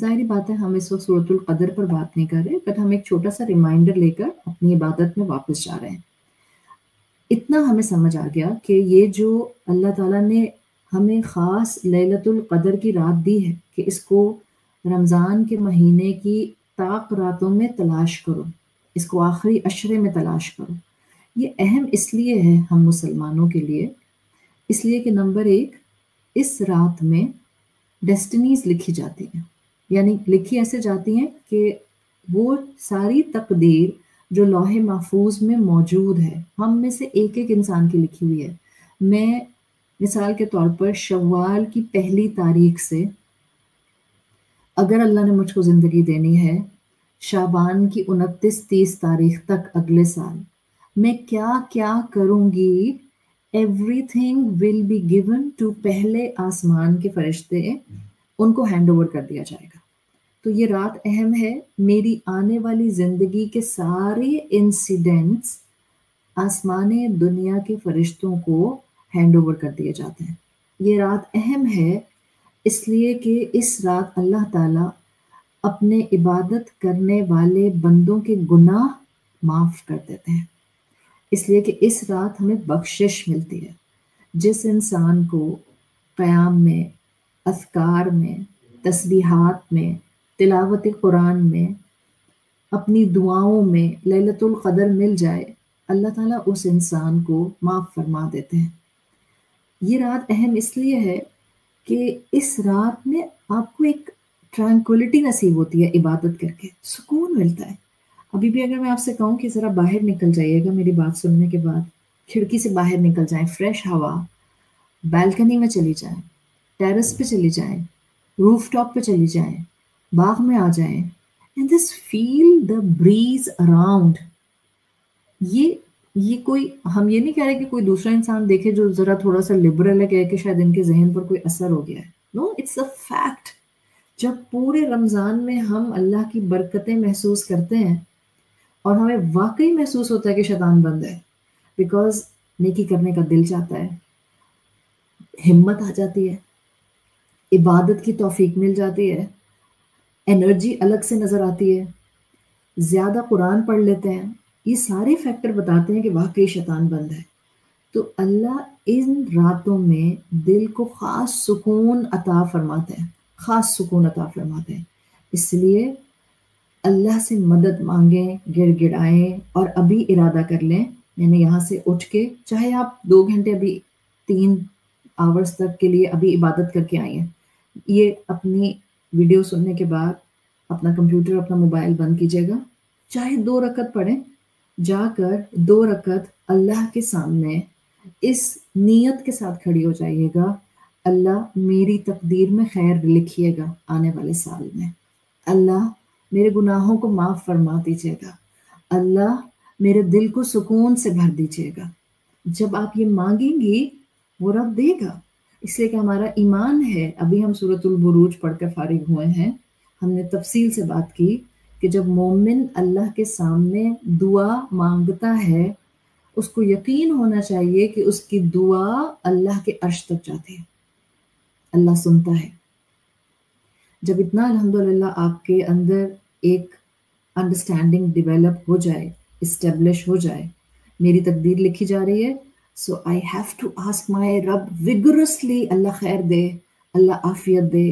ظاہری بات ہے ہم اس وقت سورۃ القدر پر بات نہیں کر رہے، بٹ ہم ایک چھوٹا سا ریمائنڈر لے کر اپنی عبادت میں واپس جا رہے ہیں۔ اتنا ہمیں سمجھ آ گیا کہ یہ جو اللہ تعالیٰ نے ہمیں خاص لیلۃ القدر کی رات دی ہے کہ اس کو رمضان کے مہینے کی طاق راتوں میں تلاش کرو، اس کو آخری عشرے میں تلاش کرو۔ یہ اہم اس لیے ہے ہم مسلمانوں کے لیے، اس لیے کہ نمبر ایک، اس رات میں ڈیسٹنیز لکھی جاتی ہیں، یعنی لکھی ایسے جاتی ہیں کہ وہ ساری تقدیر جو لوح محفوظ میں موجود ہے ہم میں سے ایک ایک انسان کی لکھی ہوئی ہے۔ میں مثال کے طور پر شوال کی پہلی تاریخ سے اگر اللہ نے مجھ کو زندگی دینی ہے شعبان کی 29-30 تاریخ تک اگلے سال، میں کیا کیا کروں گی، everything will be given to پہلے آسمان کے فرشتے، ان کو ہینڈ اوور کر دیا جائے گا۔ تو یہ رات اہم ہے، میری آنے والی زندگی کے سارے انسیڈنٹس آسمان دنیا کے فرشتوں کو ہینڈ اوور کر دیے جاتے ہیں۔ یہ رات اہم ہے اس لیے کہ اس رات اللہ تعالیٰ اپنے عبادت کرنے والے بندوں کے گناہ معاف کر دیتے ہیں، اس لیے کہ اس رات ہمیں بخشش ملتی ہے۔ جس انسان کو قیام میں، اذکار میں، تسبیحات میں، تلاوت قرآن میں، اپنی دعاؤں میں لیلۃ القدر مل جائے، اللہ تعالیٰ اس انسان کو معاف فرما دیتے ہیں۔ یہ رات اہم اس لیے ہے کہ اس رات میں آپ کو ایک ٹرانکولیٹی نصیب ہوتی ہے، عبادت کر کے سکون ملتا ہے۔ ابھی بھی اگر میں آپ سے کہوں کہ ذرا باہر نکل جائیے گا میری بات سننے کے بعد، کھڑکی سے باہر نکل جائیں، فریش ہوا، بالکنی میں چلی جائیں، ٹیرس پہ چلی جائیں، روف ٹاپ پہ چلی جائیں، باغ میں آ جائیں، and just feel the breeze around. یہ کوئی، ہم یہ نہیں کہہ رہے کہ کوئی دوسرا انسان دیکھے جو ذرا تھوڑا سا لبرل ہے کہ شاید ان کے ذہن پر کوئی اثر ہو گیا ہے، نو، اٹس اے فیکٹ۔ جب پورے رمضان میں ہم اللہ کی برکتیں محسوس کرتے ہیں اور ہمیں واقعی محسوس ہوتا ہے کہ شیطان بند ہے، بیکاز نیکی کرنے کا دل چاہتا ہے، ہمت آ جاتی ہے، عبادت کی توفیق مل جاتی ہے، انرجی الگ سے نظر آتی ہے، زیادہ قرآن پڑھ لیتے ہیں، یہ سارے فیکٹر بتاتے ہیں کہ واقعی شیطان بند ہے۔ تو اللہ ان راتوں میں دل کو خاص سکون عطا فرماتے ہیں، خاص سکون عطا فرماتے ہیں۔ اس لیے اللہ سے مدد مانگیں، گڑ گڑائیں، اور ابھی ارادہ کر لیں، میں نے یہاں سے اٹھ کے، چاہے آپ 2 گھنٹے ابھی 3 آورز تک کے لیے ابھی عبادت کر کے آئی ہیں، یہ اپنی ویڈیو سننے کے بعد اپنا کمپیوٹر، اپنا موبائل بند کیجیے گا، چاہے 2 رکعت پڑھیں، جا کر 2 رکعت اللہ کے سامنے اس نیت کے ساتھ کھڑی ہو جائیے گا، اللہ میری تقدیر میں خیر لکھیے گا آنے والے سال میں، اللہ میرے گناہوں کو معاف فرما دیجیے گا، اللہ میرے دل کو سکون سے بھر دیجیے گا۔ جب آپ یہ مانگیں گی وہ رب دے گا، اس لیے کہ ہمارا ایمان ہے۔ ابھی ہم سورۃ البروج پڑھ کر فارغ ہوئے ہیں، ہم نے تفصیل سے بات کی کہ جب مومن اللہ کے سامنے دعا مانگتا ہے اس کو یقین ہونا چاہیے کہ اس کی دعا اللہ کے عرش تک جاتی ہے، اللہ سنتا ہے۔ جب اتنا الحمدللہ آپ کے اندر ایک انڈرسٹینڈنگ ڈیولپ ہو جائے، اسٹیبلش ہو جائے، میری تقدیر لکھی جا رہی ہے، so I have to ask my رب وگرسلی، اللہ خیر دے، اللہ عافیت دے،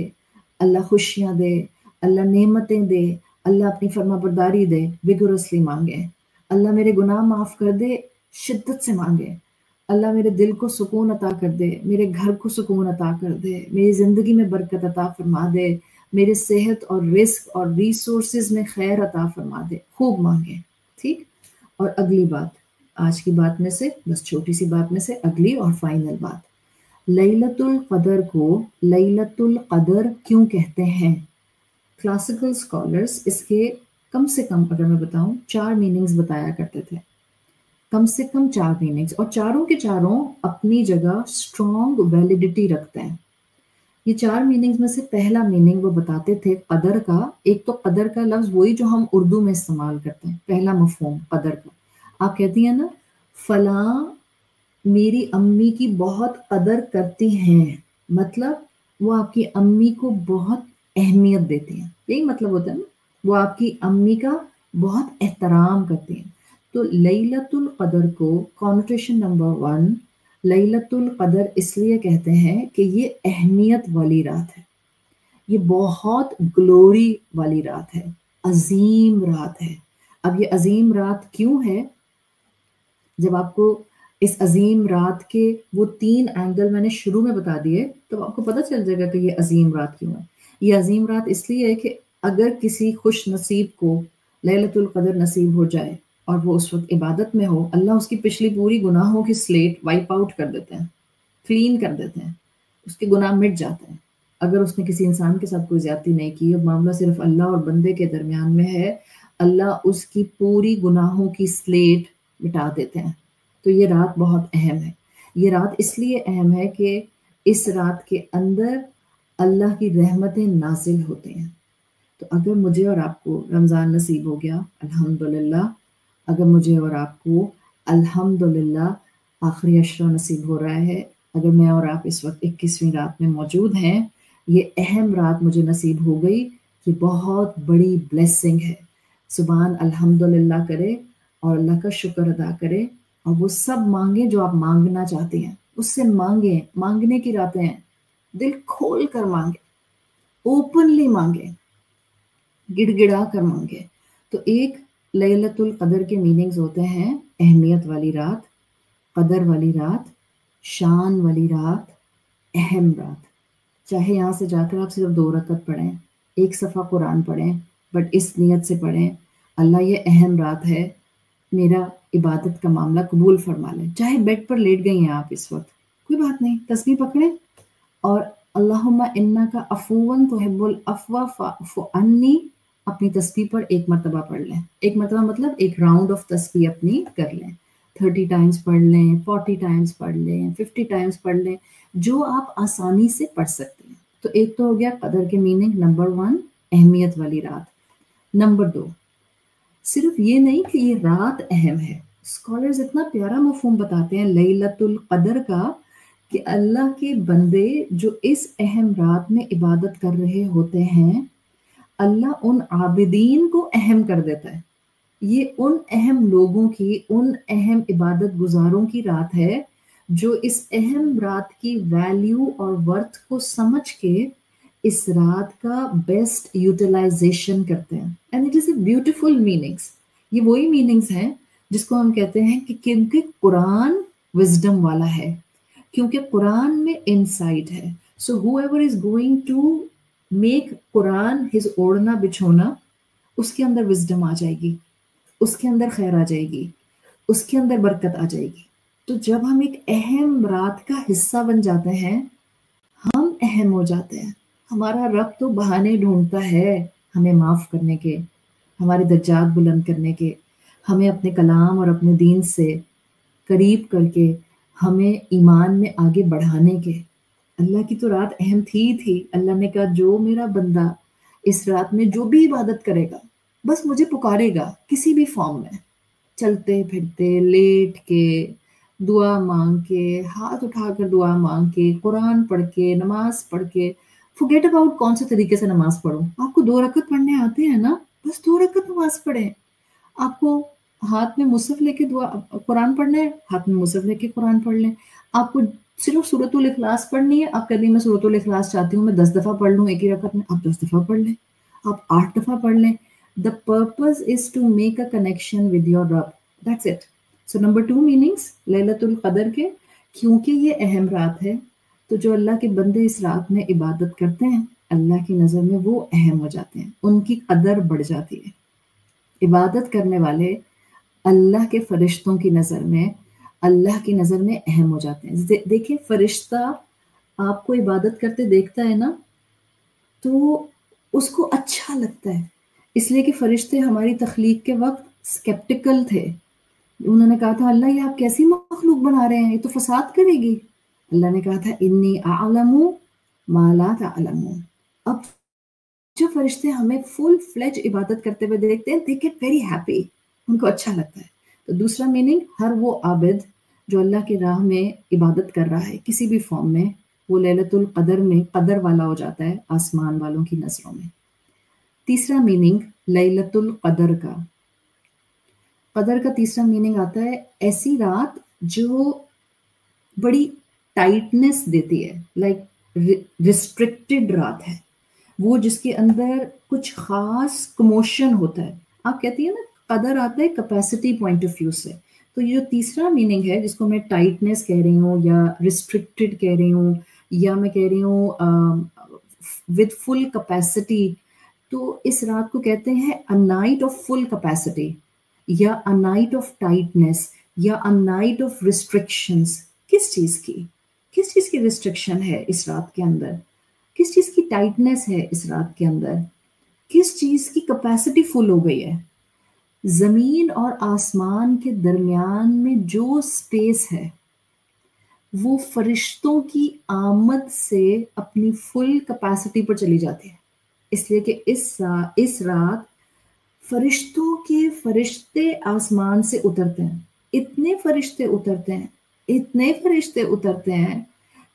اللہ خوشیاں دے، اللہ نعمتیں دے، اللہ اپنی فرما برداری دے، وگرسلی مانگیں، اللہ میرے گناہ معاف کر دے، شدت سے مانگیں، اللہ میرے دل کو سکون عطا کر دے، میرے گھر کو سکون عطا کر دے، میری زندگی میں برکت عطا فرما دے، میرے صحت اور رزق اور ریسورسز میں خیر عطا فرما دے، خوب مانگیں، ٹھیک۔ اور اگلی بات، آج کی بات میں سے، بس چھوٹی سی بات میں سے اگلی اور فائنل بات، لیلۃ القدر کو لیلۃ القدر کیوں کہتے ہیں؟ کلاسیکل اسکالرس اس کے کم سے کم، اگر میں بتاؤں، 4 میننگز بتایا کرتے تھے، کم سے کم 4 میننگز، اور چاروں کے چاروں اپنی جگہ اسٹرانگ ویلیڈیٹی رکھتے ہیں۔ یہ 4 میننگز میں سے پہلا میننگ وہ بتاتے تھے قدر کا، ایک تو قدر کا لفظ وہی جو ہم اردو میں استعمال کرتے ہیں، پہلا مفہوم قدر کا، آپ کہتی ہیں نا فلاں میری امی کی بہت قدر کرتی ہیں، مطلب وہ آپ کی امی کو بہت اہمیت دیتے ہیں، یہی مطلب ہوتا ہے نا، وہ آپ کی امی کا بہت احترام کرتے ہیں۔ تو لیلۃ القدر کو کانوٹیشن نمبر 1، لیلۃ القدر اس لیے کہتے ہیں کہ یہ اہمیت والی رات ہے، یہ بہت گلوری والی رات ہے، عظیم رات ہے۔ اب یہ عظیم رات کیوں ہے؟ جب آپ کو اس عظیم رات کے وہ 3 اینگل میں نے شروع میں بتا دیے تو آپ کو پتہ چل جائے گا کہ یہ عظیم رات کیوں ہے۔ یہ عظیم رات اس لیے ہے کہ اگر کسی خوش نصیب کو لیلۃ القدر نصیب ہو جائے اور وہ اس وقت عبادت میں ہو، اللہ اس کی پچھلی پوری گناہوں کی سلیٹ وائپ آؤٹ کر دیتے ہیں، کلین کر دیتے ہیں، اس کے گناہ مٹ جاتے ہیں۔ اگر اس نے کسی انسان کے ساتھ کوئی زیادتی نہیں کی اور معاملہ صرف اللہ اور بندے کے درمیان میں ہے، اللہ اس کی پوری گناہوں کی سلیٹ مٹا دیتے ہیں۔ تو یہ رات بہت اہم ہے۔ یہ رات اس لیے اہم ہے کہ اس رات کے اندر اللہ کی رحمتیں نازل ہوتے ہیں۔ تو اگر مجھے اور آپ کو رمضان نصیب ہو گیا الحمدللہ، اگر مجھے اور آپ کو الحمدللہ آخری عشرہ نصیب ہو رہا ہے، اگر میں اور آپ اس وقت 21ویں رات میں موجود ہیں، یہ اہم رات مجھے نصیب ہو گئی، یہ بہت بڑی بلیسنگ ہے۔ زبان الحمدللہ کرے اور اللہ کا شکر ادا کرے اور وہ سب مانگیں جو آپ مانگنا چاہتے ہیں، اس سے مانگیں۔ مانگنے کی راتیں ہیں، دل کھول کر مانگیں، اوپنلی مانگیں، گڑ گڑا کر مانگیں۔ تو ایک لیلۃ القدر کے میننگز ہوتے ہیں اہمیت والی رات، قدر والی رات، شان والی رات، اہم رات۔ چاہے یہاں سے جا کر آپ صرف 2 رکعت پڑھیں، 1 صفحہ قرآن پڑھیں، بٹ اس نیت سے پڑھیں اللہ یہ اہم رات ہے، میرا عبادت کا معاملہ قبول فرما لیں۔ چاہے بیڈ پر لیٹ گئی ہیں آپ اس وقت، کوئی بات نہیں، تسبیح پکڑیں اور اللہم انک عفو تحب العفو فاعف عنی اپنی تسبیح پر 1 مرتبہ پڑھ لیں۔ 1 مرتبہ مطلب 1 راؤنڈ آف تسبیح اپنی کر لیں، 30 ٹائمز پڑھ لیں، 40 ٹائمز پڑھ لیں، 50 ٹائمز پڑھ لیں، جو آپ آسانی سے پڑھ سکتے ہیں۔ تو ایک تو ہو گیا قدر کے میننگ، نمبر 1 اہمیت والی رات۔ نمبر 2 صرف یہ نہیں کہ یہ رات اہم ہے، اسکالرز اتنا پیارا مفہوم بتاتے ہیں لیلۃ القدر کا کہ اللہ کے بندے جو اس اہم رات میں عبادت کر رہے ہوتے ہیں، اللہ ان عابدین کو اہم کر دیتا ہے۔ یہ ان اہم لوگوں کی، ان اہم عبادت گزاروں کی رات ہے جو اس اہم رات کی ویلیو اور ورتھ کو سمجھ کے اس رات کا بیسٹ یوٹیلائزیشن کرتے ہیں۔ And it is a beautiful meanings. یہ وہی میننگس ہیں جس کو ہم کہتے ہیں کہ کیونکہ قرآن وزڈم والا ہے، کیونکہ قرآن میں انسائٹ ہے۔ سو whoever is going to make Quran his اوڑھنا بچھونا، اس کے اندر وزڈم آ جائے گی، اس کے اندر خیر آ جائے گی، اس کے اندر برکت آ جائے گی۔ تو جب ہم ایک اہم رات کا حصہ بن جاتے ہیں، ہم اہم ہو جاتے ہیں۔ ہمارا رب تو بہانے ڈھونڈتا ہے ہمیں معاف کرنے کے، ہمارے درجات بلند کرنے کے، ہمیں اپنے کلام اور اپنے دین سے قریب کر کے ہمیں ایمان میں آگے بڑھانے کے۔ اللہ کی تو رات اہم تھی۔ اللہ نے کہا جو میرا بندہ اس رات میں جو بھی عبادت کرے گا، بس مجھے پکارے گا کسی بھی فارم میں، چلتے پھرتے، لیٹ کے، دعا مانگ کے، ہاتھ اٹھا کر دعا مانگ کے، قرآن پڑھ کے، نماز پڑھ کے، forget about کون سے طریقے سے نماز پڑھوں۔ آپ کو 2 رکعت پڑھنے آتے ہیں نا، بس 2 رکعت نماز پڑھیں۔ آپ کو ہاتھ میں مصحف لے کے دعا قرآن پڑھنا ہے، ہاتھ میں مصحف لے کے قرآن پڑھ لیں۔ آپ کو صرف سورۃ الاخلاص پڑھنی ہے، آپ کہتے ہیں میں سورۃ الاخلاص چاہتی ہوں میں 10 دفعہ پڑھ لوں ایک ہی رکعت میں، آپ 10 دفعہ پڑھ لیں، آپ 8 دفعہ پڑھ لیں۔ The purpose is to make a connection with your Rabb. That's it. So number 2 meanings لیلۃ القدر کے، کیونکہ یہ اہم رات ہے تو جو اللہ کے بندے اس رات میں عبادت کرتے ہیں، اللہ کی نظر میں وہ اہم ہو جاتے ہیں، ان کی قدر بڑھ جاتی ہے۔ عبادت کرنے والے اللہ کے فرشتوں کی نظر میں، اللہ کی نظر میں اہم ہو جاتے ہیں۔ دیکھیں فرشتہ آپ کو عبادت کرتے دیکھتا ہے نا، تو اس کو اچھا لگتا ہے، اس لیے کہ فرشتے ہماری تخلیق کے وقت سکیپٹیکل تھے۔ انہوں نے کہا تھا اللہ یہ آپ کیسی مخلوق بنا رہے ہیں، یہ تو فساد کرے گی۔ اللہ نے کہا تھا انی اعلم ما لا تعلمون۔ اب جو فرشتے ہمیں فل فلیج عبادت کرتے ہوئے دیکھتے ہیں، they get very happy، ان کو اچھا لگتا ہے۔ تو دوسرا میننگ، ہر وہ عابد جو اللہ کی راہ میں عبادت کر رہا ہے کسی بھی فارم میں، وہ لیلۃ القدر میں قدر والا ہو جاتا ہے آسمان والوں کی نظروں میں۔ تیسرا میننگ لیلۃ القدر کا، قدر کا تیسرا میننگ آتا ہے ایسی رات جو بڑی ٹائٹنس دیتی ہے، لائک ریسٹرکٹڈ رات ہے وہ، جس کے اندر کچھ خاص کموشن ہوتا ہے۔ آپ کہتی ہیں نا قدر آتا ہے کیپیسٹی پوائنٹ آف ویو سے، تو یہ جو تیسرا میننگ ہے جس کو میں ٹائٹنس کہہ رہی ہوں یا ریسٹرکٹڈ کہہ رہی ہوں یا میں کہہ رہی ہوں ود فل کیپیسٹی، تو اس رات کو کہتے ہیں a night of full capacity یا a night of tightness یا a night of restrictions۔ کس چیز کی ریسٹرکشن ہے اس رات کے اندر؟ کس چیز کی ٹائٹنس ہے اس رات کے اندر؟ کس چیز کی کیپیسٹی فل ہو گئی ہے؟ زمین اور آسمان کے درمیان میں جو سپیس ہے وہ فرشتوں کی آمد سے اپنی فل کیپیسٹی پر چلی جاتی ہے، اس لیے کہ اس رات فرشتے آسمان سے اترتے ہیں، اتنے فرشتے اترتے ہیں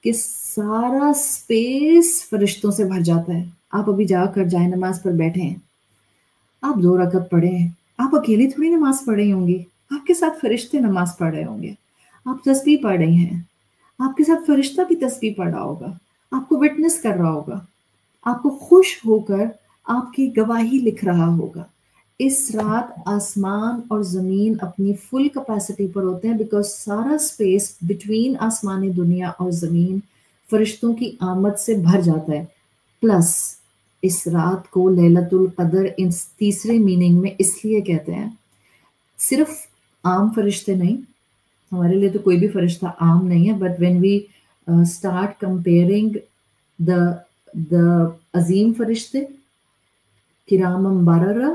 کہ سارا سپیس فرشتوں سے بھر جاتا ہے۔ آپ ابھی جا کر جائے نماز پر بیٹھے ہیں، آپ 2 رکعت پڑھے ہیں، آپ اکیلی تھوڑی نماز پڑھ رہی ہوں گی، آپ کے ساتھ فرشتے نماز پڑھ رہے ہوں گے، آپ تسبیح پڑھ رہی ہیں، آپ کے ساتھ فرشتہ بھی تسبیح پڑھ رہا ہوگا، آپ کو وٹنس کر رہا ہوگا، آپ کو خوش ہو کر آپ کی گواہی لکھ رہا ہوگا۔ اس رات آسمان اور زمین اپنی فل کیپیسٹی پر ہوتے ہیں بیکاز سارا سپیس بٹوین آسمان دنیا اور زمین فرشتوں کی آمد سے بھر جاتا ہے۔ پلس اس رات کو لیلۃ القدر اس تیسرے میننگ میں اس لیے کہتے ہیں، صرف عام فرشتے نہیں، ہمارے لیے تو کوئی بھی فرشتہ عام نہیں ہے، but when we start comparing the عظیم فرشتے کرام بررہ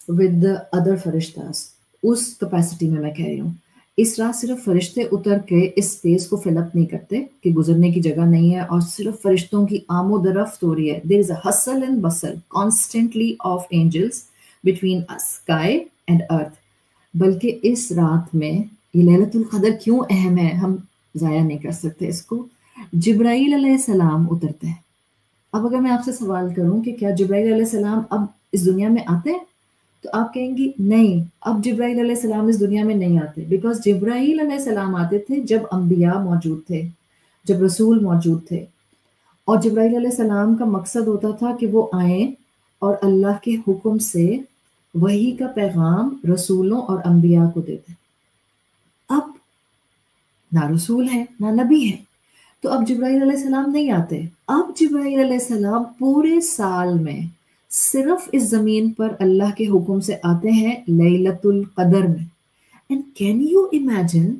ود ادر فرشتاز، اس کیپیسٹی میں کہہ رہی ہوں۔ اس رات صرف فرشتے اتر کے اس اسپیس کو فل اپ نہیں کرتے کہ گزرنے کی جگہ نہیں ہے اور صرف فرشتوں کی آمد و رفت ہو رہی ہے۔ There is a hustle and bustle constantly of angels between sky and earth, بلکہ اس رات میں یہ لیلۃ القدر کیوں اہم ہے ہم ضائع نہیں کر سکتے اس کو۔ جبرائیل علیہ السلام اترتے ہیں۔ اب اگر میں آپ سے سوال کروں کہ کیا جبرائیل علیہ السلام اب اس دنیا میں آتے ہیں، تو آپ کہیں گی نہیں، اب جبرائیل علیہ السلام اس دنیا میں نہیں آتے، بیکاز جبرائیل علیہ السلام آتے تھے جب انبیاء موجود تھے، جب رسول موجود تھے، اور جبرائیل علیہ السلام کا مقصد ہوتا تھا کہ وہ آئیں اور اللہ کے حکم سے وحی کا پیغام رسولوں اور انبیاء کو دیتے۔ اب نہ رسول ہے نہ نبی ہے، تو اب جبرائیل علیہ السلام نہیں آتے۔ اب جبرائیل علیہ السلام پورے سال میں صرف اس زمین پر اللہ کے حکم سے آتے ہیں لیلۃ القدر میں۔ اینڈ کین یو امیجن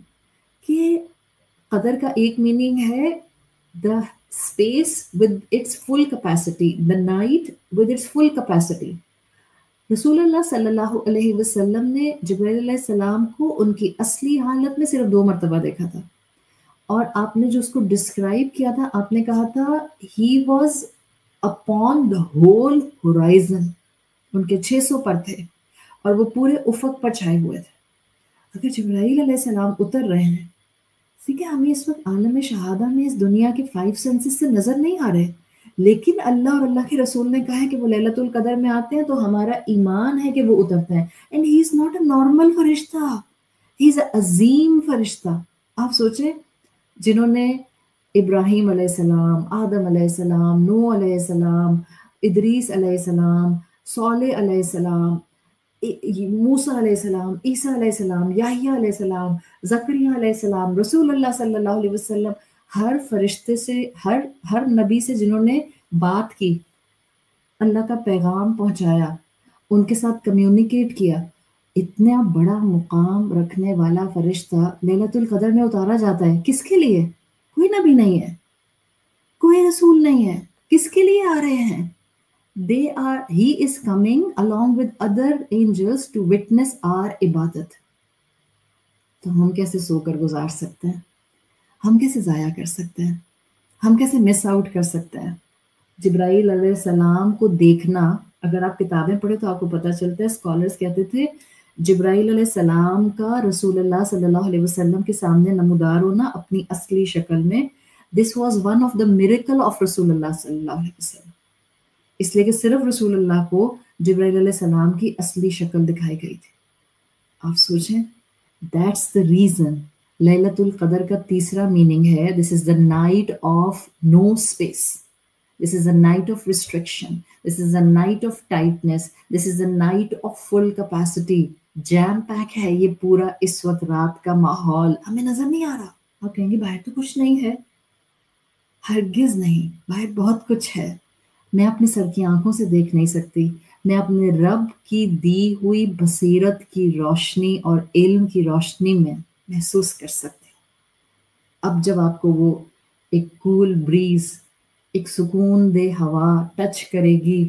کہ قدر کا ایک میننگ ہے the space with its full capacity, the night with its full capacity. رسول اللہ صلی اللہ علیہ وسلم نے جبرائیل علیہ السلام کو ان کی اصلی حالت میں صرف 2 مرتبہ دیکھا تھا، اور آپ نے جو اس کو ڈسکرائب کیا تھا، آپ نے کہا تھا he was upon the whole horizon, ان کے 600 پر تھے اور وہ پورے افق پر چھائے ہوئے تھے۔ اگر جبرائیل علیہ السلام اتر رہے ہیں، ٹھیک ہے، ہمیں اس وقت عالم شہادہ میں اس دنیا کے 5 سینسز سے نظر نہیں آ رہے، لیکن اللہ اور اللہ کے رسول نے کہا ہے کہ وہ لیلۃ القدر میں آتے ہیں، تو ہمارا ایمان ہے کہ وہ اترتے ہیں۔ And he is not a normal فرشتہ، ہی از اے عظیم فرشتہ۔ آپ سوچیں، جنہوں نے ابراہیم علیہ السلام، آدم علیہ السلام، نوح علیہ السلام، ادریس علیہ السلام، صالح علیہ السلام، موسیٰ علیہ السلام، عیسیٰ علیہ السلام، یحییٰ علیہ السلام، زکریا علیہ السلام، رسول اللہ صلی اللہ علیہ وسلم، ہر فرشتے سے، ہر نبی سے جنہوں نے بات کی، اللہ کا پیغام پہنچایا، ان کے ساتھ کمیونیکیٹ کیا، اتنا بڑا مقام رکھنے والا فرشتہ لیلۃ القدر میں اتارا جاتا ہے۔ کس کے لیے؟ کوئی نبی نہیں ہے، کوئی رسول نہیں ہے، کس کے لیے آ رہے ہیں؟ he is coming along with other angels to witness our عبادت۔ تو ہم کیسے سو کر گزار سکتے ہیں؟ ہم کیسے ضائع کر سکتے ہیں؟ ہم کیسے مس آؤٹ کر سکتے ہیں؟ جبرائیل علیہ السلام کو دیکھنا، اگر آپ کتابیں پڑھیں تو آپ کو پتہ چلتا ہے، اسکالرز کہتے تھے جبرائیل علیہ السلام کا رسول اللہ صلی اللہ علیہ وسلم کے سامنے نمودار ہونا اپنی اصلی شکل میں this was one of the miracle of رسول اللہ صلی اللہ علیہ وسلم، اس لیے کہ صرف رسول اللہ کو جبرائیل علیہ السلام کی اصلی شکل دکھائی گئی تھی. آپ سوچیں، دیٹس دا ریزن لیلۃ القدر کا تیسرا میننگ ہے this is the night of no space, this is a night of restriction, this is a night of tightness, this is a night of full capacity. Jam packed ہے یہ پورا اس وقت رات کا ماحول، ہمیں نظر نہیں آ رہا. آپ کہیں گے باہر تو کچھ نہیں ہے، ہرگز نہیں، باہر بہت کچھ ہے. میں اپنی سر کی آنکھوں سے دیکھ نہیں سکتی، میں اپنے رب کی دی ہوئی بصیرت کی روشنی اور علم کی روشنی میں محسوس کر سکتی. اب جب آپ کو وہ ایک کول بریز، ایک سکون دہ ہوا ٹچ کرے گی،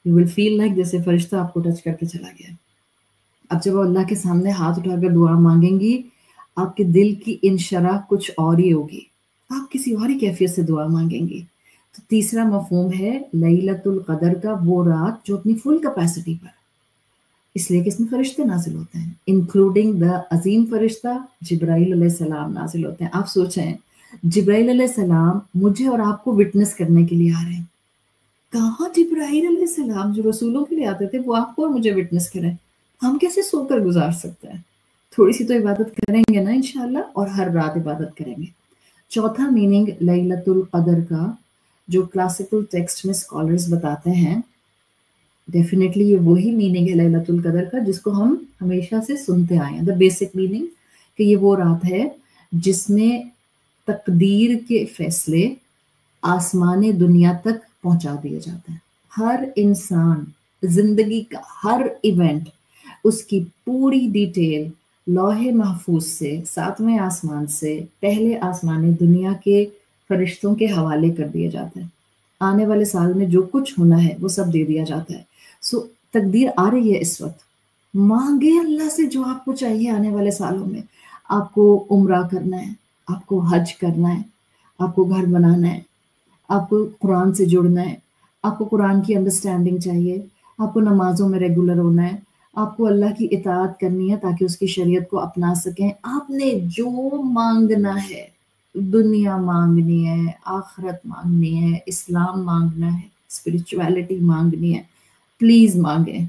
یو ول فیل لائک جیسے فرشتہ آپ کو ٹچ کر کے چلا گیا. اب جب اللہ کے سامنے ہاتھ اٹھا کر دعا مانگیں گی، آپ کے دل کی انشراح کچھ اور ہی ہوگی، آپ کسی اور ہی کیفیت سے دعا مانگیں گی. تو تیسرا مفہوم ہے لیلۃ القدر کا وہ رات جو اپنی فل کیپیسٹی پر، اس لیے کہ اس میں فرشتے نازل ہوتے ہیں، انکلوڈنگ دا عظیم فرشتہ جبرائیل علیہ السلام نازل ہوتے ہیں. آپ سوچیں، جبرائیل علیہ السلام مجھے اور آپ کو وٹنس کرنے کے لیے آ رہے ہیں. کہاں جبرائیل علیہ السلام جو رسولوں کے لیے آتے تھے وہ آپ کو اور مجھے وٹنس کریں؟ ہم کیسے سو کر گزار سکتے ہیں؟ تھوڑی سی تو عبادت کریں گے نا انشاءاللہ، اور ہر رات عبادت کریں گے. چوتھا میننگ لیلۃ القدر کا جو کلاسیکل ٹیکسٹ میں اسکالرز بتاتے ہیں، ڈیفینیٹلی یہ وہی میننگ ہے لیلۃ القدر کا جس کو ہم ہمیشہ سے سنتے آئے ہیں، دا بیسک میننگ، کہ یہ وہ رات ہے جس میں تقدیر کے فیصلے آسمان دنیا تک پہنچا دیے جاتے ہیں. ہر انسان زندگی کا ہر ایونٹ، اس کی پوری ڈیٹیل لوح محفوظ سے، ساتویں آسمان سے، پہلے آسمان دنیا کے فرشتوں کے حوالے کر دیے جاتے ہیں. آنے والے سال میں جو کچھ ہونا ہے وہ سب دے دیا جاتا ہے. سو تقدیر آ رہی ہے اس وقت، مانگے اللہ سے جو آپ کو چاہیے. آنے والے سالوں میں آپ کو عمرہ کرنا ہے، آپ کو حج کرنا ہے، آپ کو گھر بنانا ہے، آپ کو قرآن سے جڑنا ہے، آپ کو قرآن کی انڈرسٹینڈنگ چاہیے، آپ کو نمازوں میں ریگولر ہونا ہے، آپ کو اللہ کی اطاعت کرنی ہے تاکہ اس کی شریعت کو اپنا سکیں. آپ نے جو مانگنا ہے، دنیا مانگنی ہے، آخرت مانگنی ہے، اسلام مانگنا ہے، اسپرچویلٹی مانگنی ہے، پلیز مانگیں.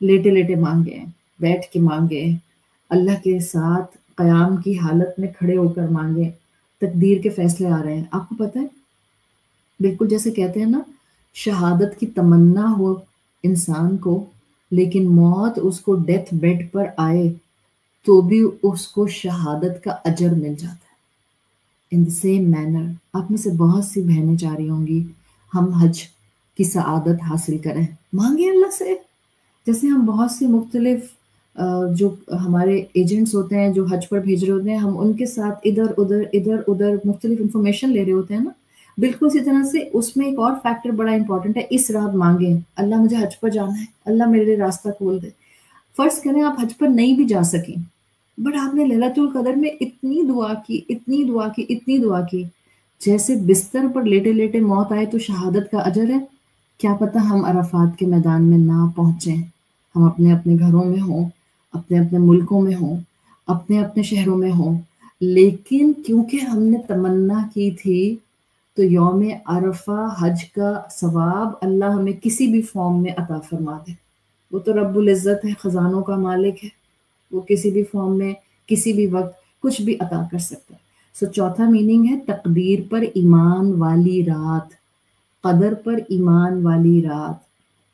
لیٹے لیٹے مانگیں، بیٹھ کے مانگیں، اللہ کے ساتھ قیام کی حالت میں کھڑے ہو کر مانگیں. تقدیر کے فیصلے آ رہے ہیں. آپ کو پتہ ہے، بالکل جیسے کہتے ہیں نا، شہادت کی تمنا ہو انسان کو، لیکن موت اس کو ڈیتھ بیڈ پر آئے تو بھی اس کو شہادت کا اجر مل جاتا ہے. ان the same manner آپ میں سے بہت سی بہنیں چاہ رہی ہوں گی ہم حج کی سعادت حاصل کریں. مانگیں اللہ سے، جیسے ہم بہت سی مختلف جو ہمارے ایجنٹس ہوتے ہیں جو حج پر بھیج رہے ہوتے ہیں، ہم ان کے ساتھ ادھر ادھر مختلف انفارمیشن لے رہے ہوتے ہیں نا. بالکل اسی طرح سے اس میں ایک اور فیکٹر بڑا امپورٹنٹ ہے. اس رات مانگیں اللہ مجھے حج پر جانا ہے، اللہ میرے لیے راستہ کھول دے. فرض کریں آپ حج پر نہیں بھی جا سکیں، بٹ آپ نے لیلۃ القدر میں اتنی دعا کی، اتنی دعا کی، اتنی دعا کی، جیسے بستر پر لیٹے لیٹے موت آئے تو شہادت کا اجر ہے. کیا پتہ ہم عرفات کے میدان میں نہ پہنچیں، ہم اپنے اپنے گھروں میں ہوں، اپنے اپنے ملکوں میں ہوں، اپنے اپنے شہروں میں ہوں، لیکن کیونکہ ہم نے تمنا کی تھی تو یوم عرفہ حج کا ثواب اللہ ہمیں کسی بھی فارم میں عطا فرما دے. وہ تو رب العزت ہے، خزانوں کا مالک ہے، وہ کسی بھی فارم میں کسی بھی وقت کچھ بھی عطا کر سکتا ہے. سو چوتھا میننگ ہے تقدیر پر ایمان والی رات، قدر پر ایمان والی رات.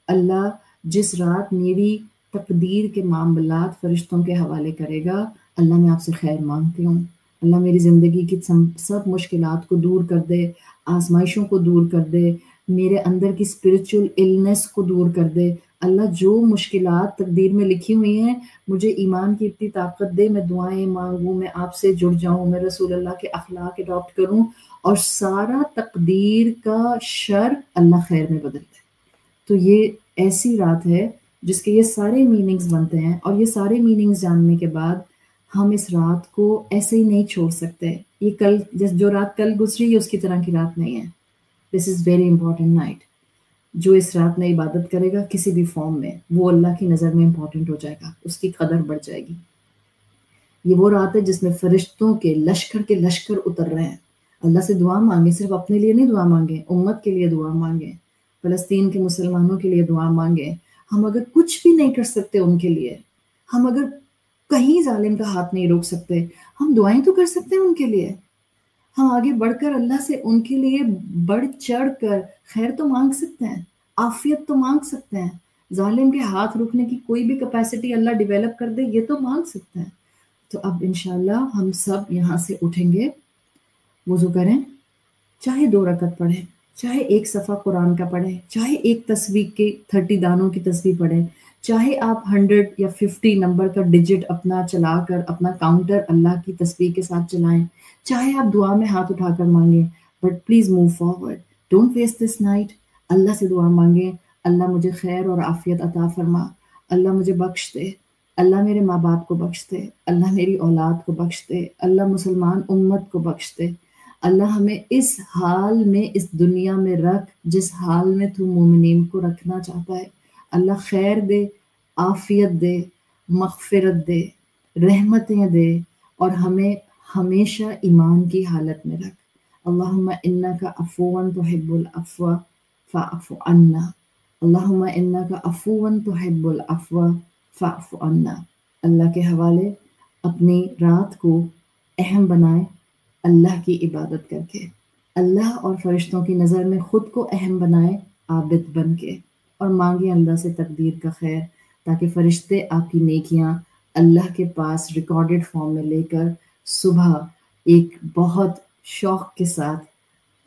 اللہ جس رات میری تقدیر کے معاملات فرشتوں کے حوالے کرے گا، اللہ میں آپ سے خیر مانگتی ہوں، اللہ میری زندگی کی سب مشکلات کو دور کر دے، آزمائشوں کو دور کر دے، میرے اندر کی اسپرچل النس کو دور کر دے. اللہ جو مشکلات تقدیر میں لکھی ہوئی ہیں، مجھے ایمان کی اتنی طاقت دے، میں دعائیں مانگوں، میں آپ سے جڑ جاؤں، میں رسول اللہ کے اخلاق اڈاپٹ کروں، اور سارا تقدیر کا شر اللہ خیر میں بدل دے. تو یہ ایسی رات ہے جس کے یہ سارے میننگز بنتے ہیں، اور یہ سارے میننگز جاننے کے بعد ہم اس رات کو ایسے ہی نہیں چھوڑ سکتے. یہ کل جو رات کل گزری ہے اس کی طرح کی رات نہیں ہے. This is very important night. جو اس رات میں عبادت کرے گا کسی بھی فارم میں، وہ اللہ کی نظر میں امپورٹنٹ ہو جائے گا، اس کی قدر بڑھ جائے گی. یہ وہ رات ہے جس میں فرشتوں کے لشکر اتر رہے ہیں. اللہ سے دعا مانگیں، صرف اپنے لیے نہیں دعا مانگیں، امت کے لیے دعا مانگیں، فلسطین کے مسلمانوں کے لیے دعا مانگیں۔ ہم اگر کچھ بھی نہیں کر سکتے ان کے لیے، ہم اگر کہیں ظالم کا ہاتھ نہیں روک سکتے، ہم دعائیں تو کر سکتے ہیں ان کے لیے۔ ہم آگے بڑھ کر اللہ سے ان کے لیے بڑھ چڑھ کر خیر تو مانگ سکتے ہیں، عافیت تو مانگ سکتے ہیں، ظالم کے ہاتھ روکنے کی کوئی بھی کیپیسٹی اللہ ڈیولپ کر دے، یہ تو مانگ سکتے ہیں۔ تو اب انشاءاللہ ہم سب یہاں سے اٹھیں گے، وضو کریں، چاہے 2 رکعت پڑھیں، چاہے ایک صفحہ قرآن کا پڑھیں، چاہے ایک تسبیح کے 30 دانوں کی تسبیح پڑھیں، چاہے آپ 100 یا 50 نمبر کا ڈیجٹ اپنا چلا کر اپنا کاؤنٹر اللہ کی تسبیح کے ساتھ چلائیں، چاہے آپ دعا میں ہاتھ اٹھا کر مانگیں، but please move forward, don't waste this night. Allah سے دعا مانگیں، اللہ مجھے خیر اور عافیت عطا فرما، اللہ مجھے بخش دے، اللہ میرے ماں باپ کو بخش دے، اللہ میری اولاد کو بخش دے، اللہ مسلمان امت کو بخش دے، اللہ ہمیں اس حال میں اس دنیا میں رکھ جس حال میں تو مومنین کو رکھنا چاہتا ہے۔ اللہ خیر دے، عافیت دے، مغفرت دے، رحمتیں دے، اور ہمیں ہمیشہ ایمان کی حالت میں رکھ۔ اللہم انک عفو تحب العفو فاعف عنا، اللہم انک عفو تحب العفو فاعف عنا۔ اللہ کے حوالے اپنی رات کو اہم بنائیں اللہ کی عبادت کر کے، اللہ اور فرشتوں کی نظر میں خود کو اہم بنائیں عابد بن کے، اور مانگیں اللہ سے تقدیر کا خیر، تاکہ فرشتے آپ کی نیکیاں اللہ کے پاس ریکارڈڈ فارم میں لے کر صبح ایک بہت شوق کے ساتھ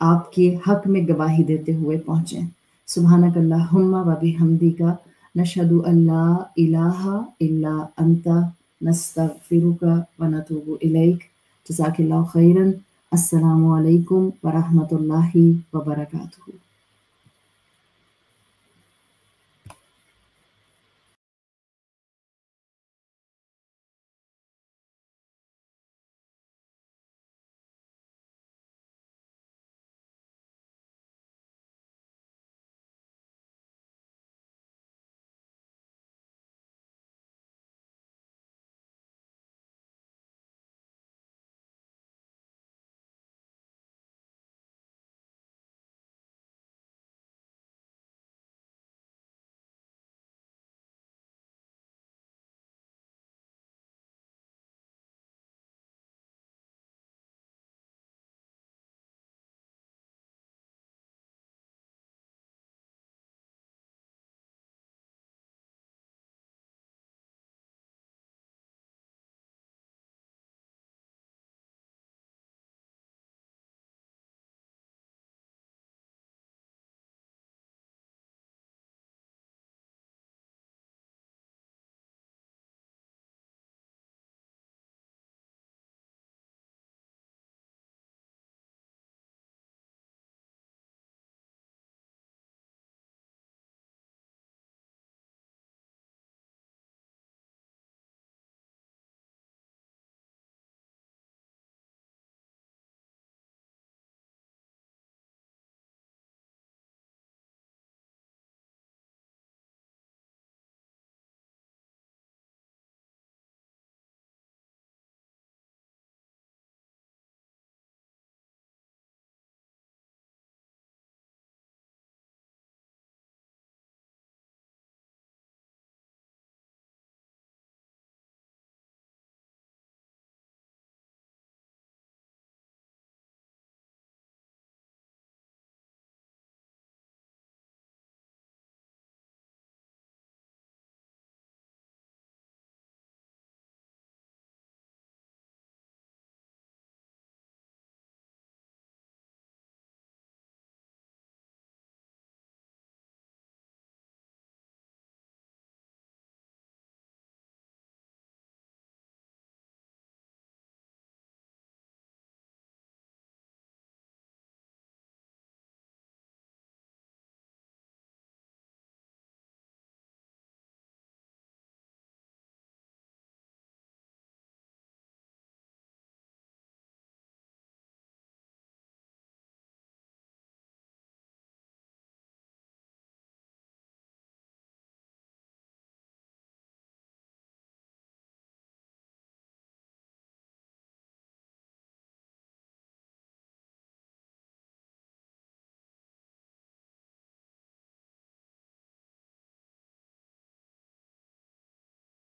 آپ کے حق میں گواہی دیتے ہوئے پہنچیں۔ سبحانک اللہم و بحمدک، نشہد ان لا الہ الا انت، نستغفرک و نتوب الیک۔ جزاک اللہ خیرا۔ السلام علیکم ورحمۃ اللہ وبرکاتہ۔